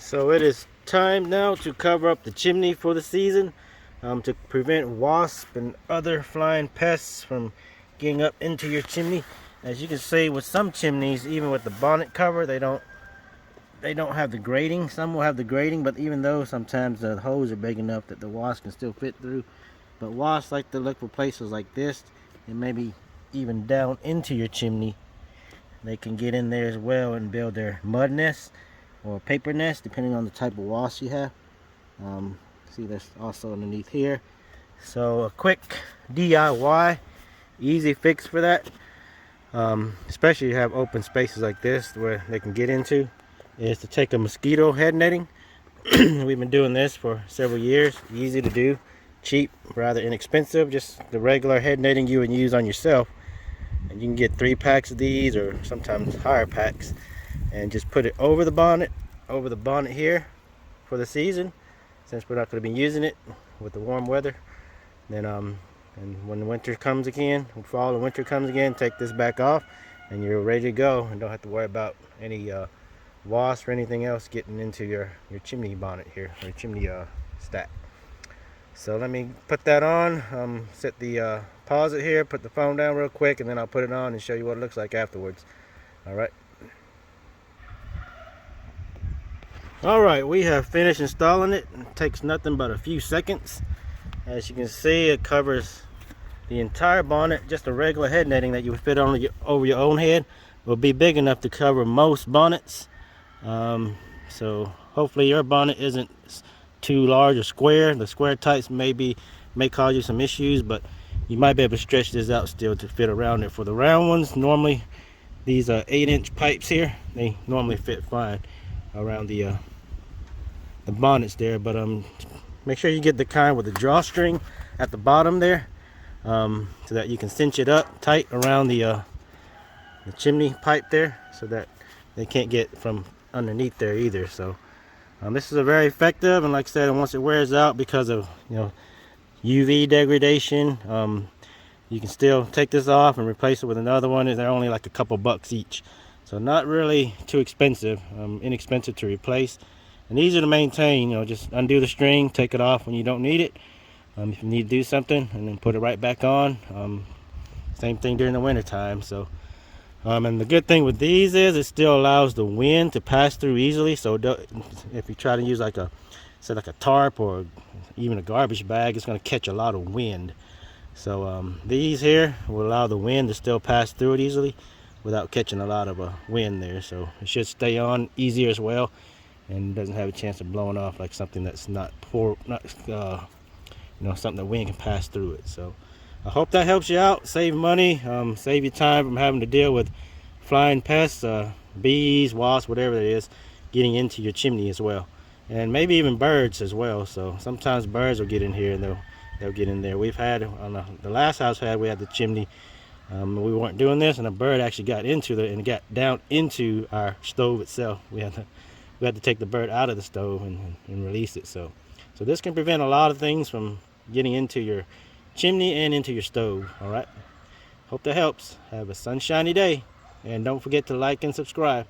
So it is time now to cover up the chimney for the season, to prevent wasps and other flying pests from getting up into your chimney. As you can see, with some chimneys, even with the bonnet cover, they don't have the grating. Some will have the grating, but even though sometimes the holes are big enough that the wasp can still fit through. But wasps like to look for places like this, and maybe even down into your chimney. They can get in there as well and build their mud nest or paper nest, depending on the type of wasp you have. See, there's also underneath here. So a quick DIY, easy fix for that, especially if you have open spaces like this where they can get into, is to take a mosquito head netting. We've been doing this for several years. Easy to do, cheap, rather inexpensive, just the regular head netting you would use on yourself. And you can get 3 packs of these, or sometimes higher packs, and just put it over the bonnet here for the season, since we're not going to be using it with the warm weather. Then and when the winter comes again, when fall and winter comes again, take this back off and you're ready to go, and don't have to worry about any wasps or anything else getting into your chimney bonnet here, or chimney stack. So let me put that on, set the pause it here, put the phone down real quick, and then I'll put it on and show you what it looks like afterwards. Alright, we have finished installing it. It takes nothing but a few seconds. As you can see, it covers the entire bonnet. Just a regular head netting that you would fit on over your own head will be big enough to cover most bonnets. So hopefully your bonnet isn't too large or square. The square types may cause you some issues, but you might be able to stretch this out still to fit around it. For the round ones, normally these are 8-inch pipes here, they normally fit fine around the bonnets there. But make sure you get the kind with the drawstring at the bottom there, so that you can cinch it up tight around the chimney pipe there, so that they can't get from underneath there either. So this is a very effective, and like I said, once it wears out, because of UV degradation, you can still take this off and replace it with another one. They're only like a couple bucks each, so not really too expensive, inexpensive to replace, and easy to maintain. Just undo the string, take it off when you don't need it, if you need to do something, and then put it right back on. Same thing during the winter time. So and the good thing with these is it still allows the wind to pass through easily. So if you try to use like a tarp or even a garbage bag, it's going to catch a lot of wind. So these here will allow the wind to still pass through it easily without catching a lot of wind there. So it should stay on easier as well, and doesn't have a chance of blowing off like something that's not something that wind can pass through it. So I hope that helps you out, save money, save you time from having to deal with flying pests, bees, wasps, whatever it is, getting into your chimney as well, and maybe even birds as well. So sometimes birds will get in here and they'll get in there. We've had on the last house we had the chimney. We weren't doing this, and a bird actually got into it and got down into our stove itself. We had to take the bird out of the stove and release it. So this can prevent a lot of things from getting into your chimney and into your stove. All right, hope that helps. Have a sunshiny day, and don't forget to like and subscribe.